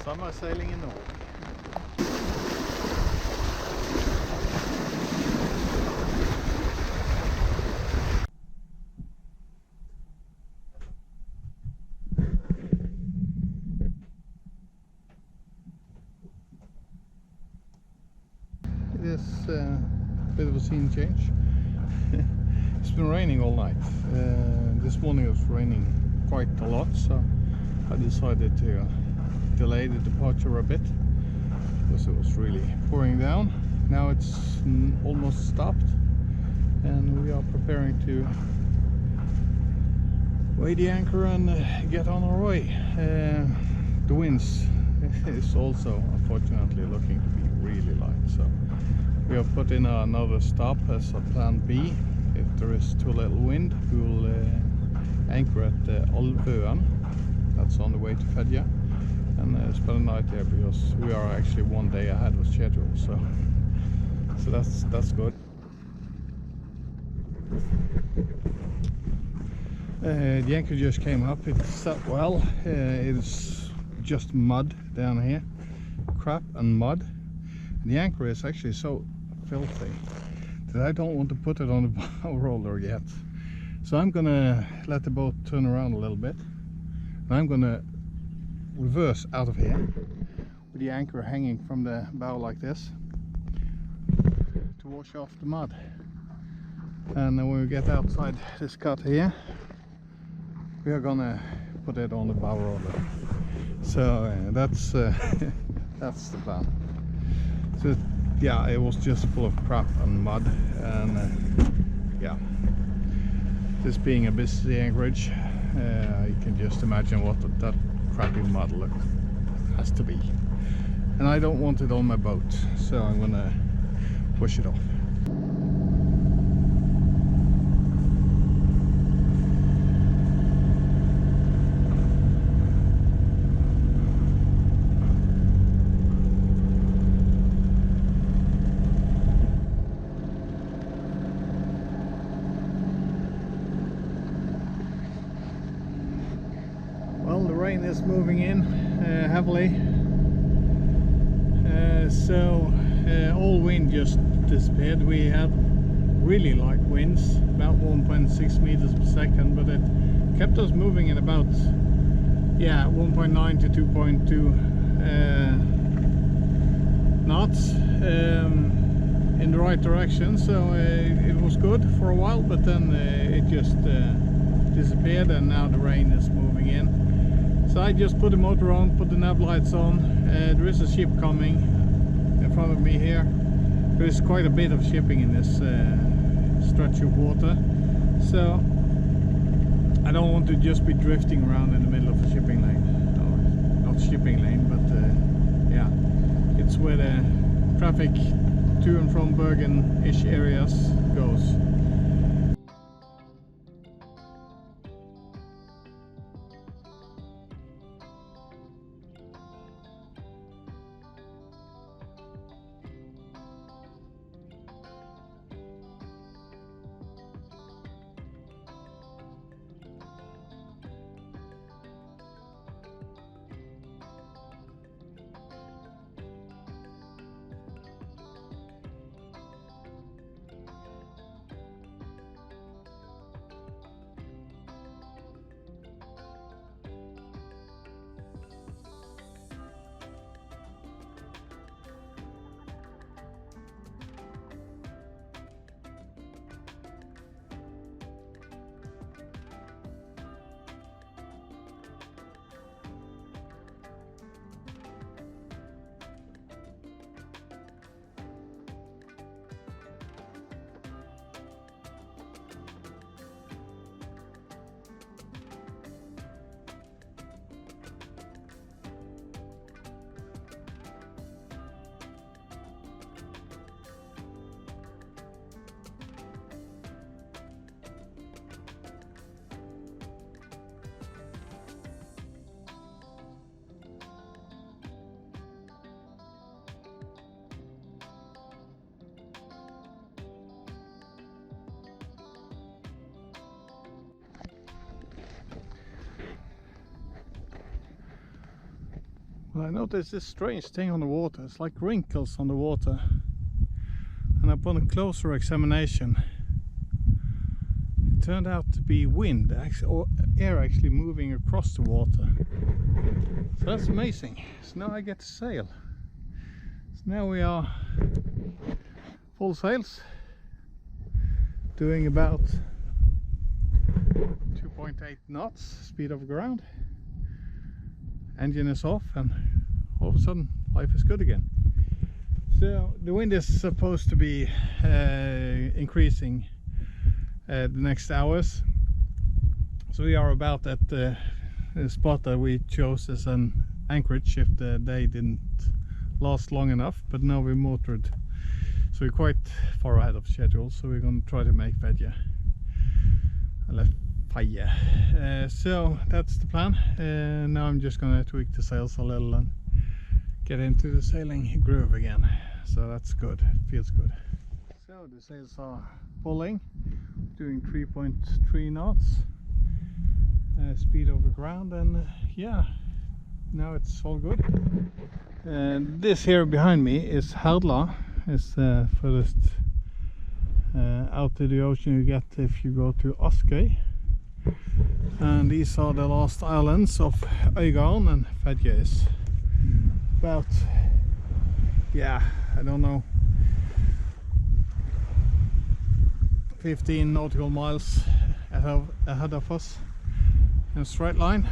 Summer sailing in Norway. It is a bit of a scene change. It's been raining all night. This morning it was raining quite a lot, so I decided to delay the departure a bit because it was really pouring down. Now it's almost stopped and we are preparing to weigh the anchor and get on our way. The winds is also unfortunately looking to be really light, so we have put in another stop as a plan B. If there is too little wind, we will anchor at Øygarden. That's on the way to Fedje, and spend the night there because we are actually one day ahead of schedule. So that's good. The anchor just came up. It's set well. It's just mud down here, crap and mud. The anchor is actually so filthy that I don't want to put it on the bow roller yet. So I'm gonna let the boat turn around a little bit. And I'm gonna reverse out of here with the anchor hanging from the bow like this to wash off the mud. And then when we get outside this cut here, we are gonna put it on the bow roller. So that's that's the plan. So yeah, it was just full of crap and mud, and yeah, this being a busy anchorage, you can just imagine what that crappy mud look has to be. And I don't want it on my boat, so I'm gonna push it off. Well, the rain is moving in heavily, so all wind just disappeared. We had really light winds, about 1.6 meters per second, but it kept us moving in about 1.9 to 2.2 knots in the right direction. So it was good for a while, but then it just disappeared, and now the rain is moving in. So I just put the motor on, put the nav lights on. There is a ship coming in front of me here. There is quite a bit of shipping in this stretch of water, so I don't want to just be drifting around in the middle of a shipping lane. Or not shipping lane, but yeah, it's where the traffic to and from Bergen-ish areas goes. Well, I noticed this strange thing on the water. It's like wrinkles on the water. And upon a closer examination, it turned out to be wind, or air actually moving across the water. So that's amazing. So now I get to sail. So now we are full sails, doing about 2.8 knots speed of ground. Engine is off, and all of a sudden life is good again. So the wind is supposed to be increasing the next hours. So we are about at the spot that we chose as an anchorage if the day didn't last long enough, but now we motored, so we're quite far ahead of schedule. So we're going to try to make Fedje. So that's the plan. Now I'm just going to tweak the sails a little and get into the sailing groove again. So that's good, it feels good. So the sails are pulling, doing 3.3 knots speed over ground, and yeah, now it's all good. And this here behind me is Herdla. It's the furthest out to the ocean you get if you go to Askøy. And these are the last islands of Øygarden, and Fedje is about, yeah, I don't know, 15 nautical miles ahead of us in a straight line.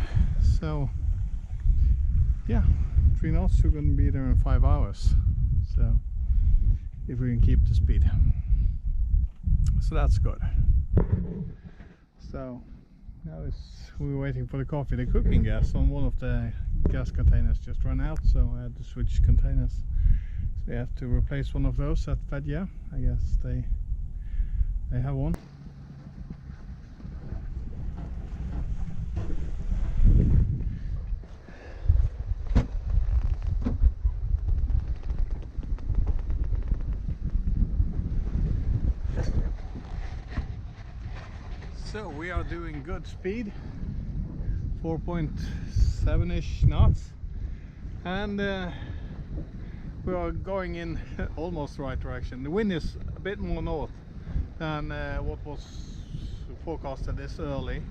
So yeah, 3 knots, we're going to be there in 5 hours, so if we can keep the speed, so that's good. So now we're waiting for the coffee. The cooking gas on one of the gas containers just ran out, so I had to switch containers. So we have to replace one of those at Fedje. I guess they have one. So we are doing good speed, 4.7-ish knots, and we are going in almost the right direction. The wind is a bit more north than what was forecasted this early,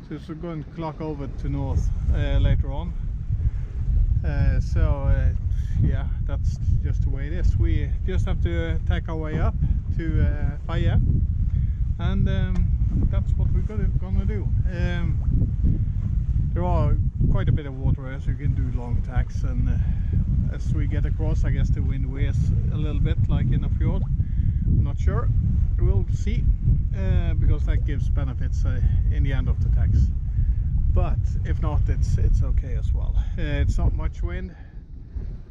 so we're going to clock over to north later on. Yeah, that's just the way it is. We just have to take our way up to Fedje, and that's what we're gonna do. There are quite a bit of water, so you can do long tacks, and as we get across, I guess the wind wears a little bit like in a fjord. I'm not sure, we'll see, because that gives benefits in the end of the tacks. But if not, it's okay as well. It's not much wind.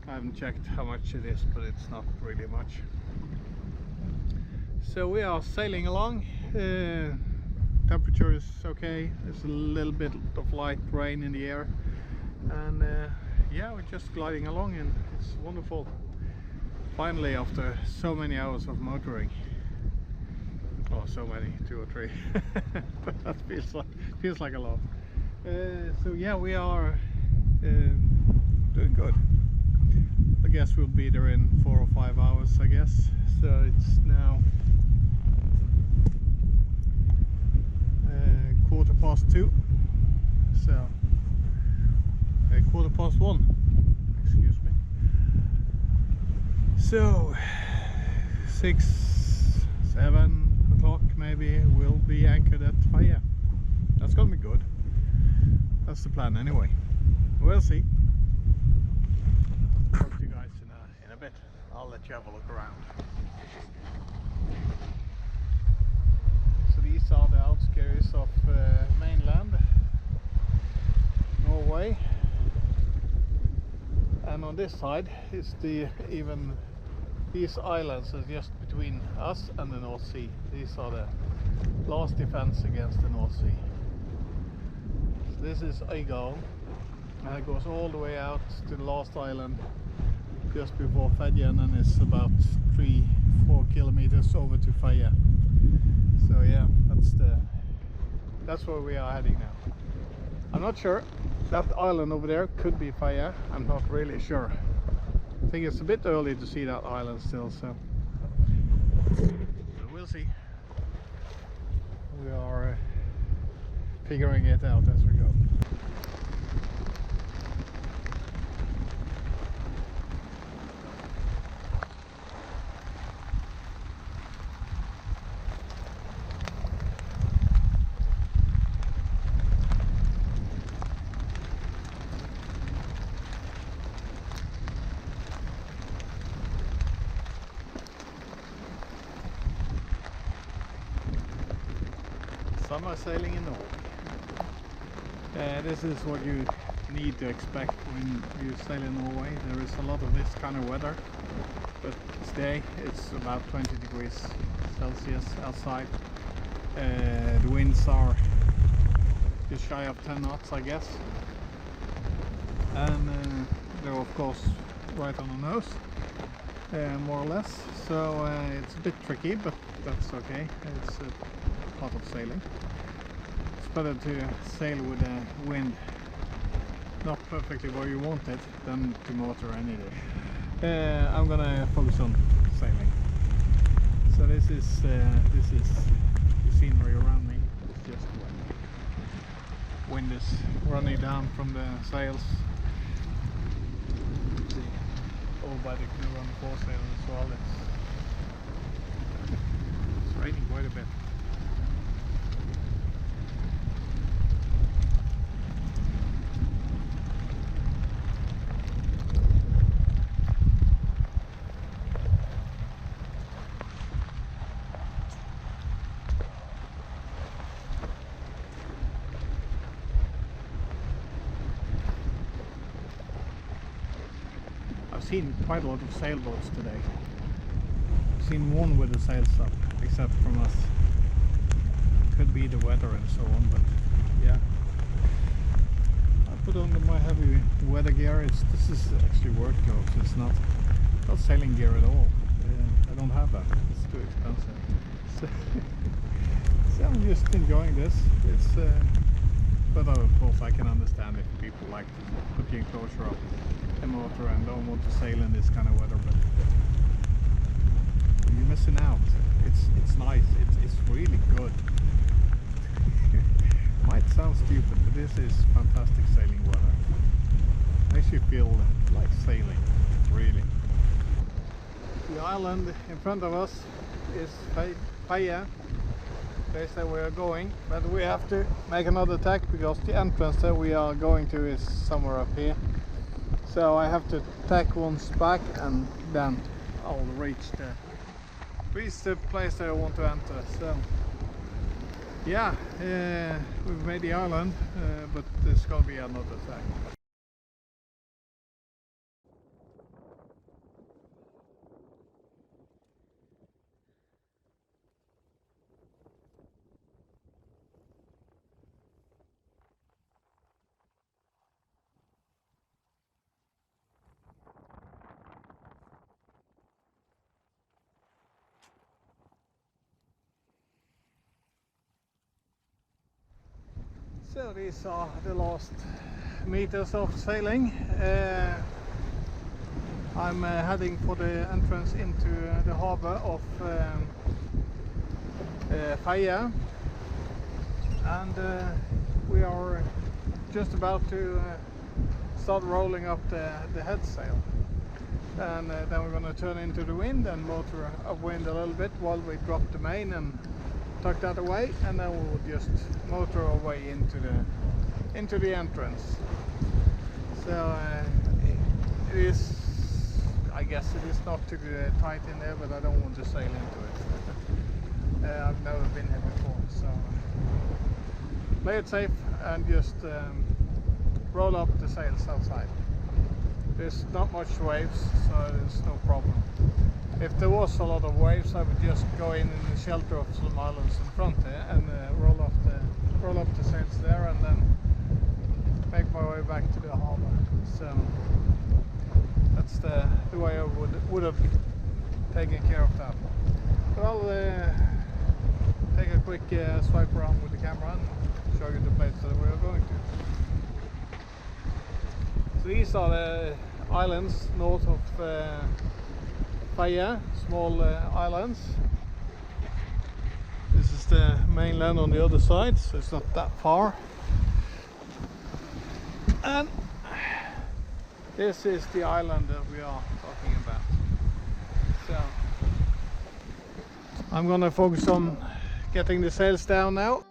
I haven't checked how much it is, but it's not really much. So we are sailing along. Temperature is okay. There's a little bit of light rain in the air, and yeah, we're just gliding along, and it's wonderful. Finally, after so many hours of motoring, oh, so many, 2 or 3, but that feels like a lot. So yeah, we are doing good. I guess we'll be there in 4 or 5 hours, I guess. So it's now 2:15, so 1:15, excuse me. So 6, 7 o'clock maybe we'll be anchored at Fedje. That's gonna be good. That's the plan anyway. We'll see. Talk to you guys in a bit. I'll let you have a look around. So these are the outskirts of mainland Norway, and on this side is these islands are just between us and the North Sea. These are the last defense against the North Sea. So this is Øygarden, and it goes all the way out to the last island just before Fedje, and then it's about 3-4 kilometers over to Fedje. So yeah, that's where we are heading now. I'm not sure. That island over there could be Fedje. I'm not really sure. I think it's a bit early to see that island still, so we'll see. We are figuring it out as we go. Summer sailing in Norway. This is what you need to expect when you sail in Norway. There is a lot of this kind of weather, but today it's about 20 degrees Celsius outside. The winds are just shy of 10 knots, I guess, and they're of course right on the nose, more or less, so it's a bit tricky, but that's okay. It's part of sailing. It's better to sail with the wind not perfectly where you want it than to motor any day. I'm gonna focus on sailing. So this is the scenery around me. It's just wind is running down from the sails. See, over by the canoe on the foresail as well. It's raining quite a bit. I've seen quite a lot of sailboats today. I've seen one with the sails up, except from us. Could be the weather and so on, but yeah. I put on my heavy weather gear. This is actually work clothes. It's not sailing gear at all. I don't have that. It's too expensive. So I'm just enjoying this. But of course I can understand if people like to put the enclosure up the motor and don't want to sail in this kind of weather, but you're missing out. It's nice. It's really good. Might sound stupid, but this is fantastic sailing weather. Makes you feel like sailing, really. The island in front of us is Fedje, place that we are going, but we have to make another tack because the entrance that we are going to is somewhere up here. So I have to tack once back and then I'll reach the place that I want to enter. So yeah, we've made the island, but there's gonna be another tack. So these are the last meters of sailing. I'm heading for the entrance into the harbor of Fedje, and we are just about to start rolling up the head sail, and then we're going to turn into the wind and motor upwind a little bit while we drop the main and tuck that away, and then we'll just motor our way into the entrance. So it is, I guess it is not too tight in there, but I don't want to sail into it. I've never been here before, so play it safe and just roll up the sails outside. There's not much waves, so there's no problem. If there was a lot of waves, I would just go in the shelter of some islands in front here and roll up the sails there, and then make my way back to the harbour. So that's the way I would have taken care of that. But I'll take a quick swipe around with the camera and show you the place that we are going to. So these are the islands north of Fedje, small islands. This is the mainland on the other side, so it's not that far. And this is the island that we are talking about. So I'm gonna focus on getting the sails down now.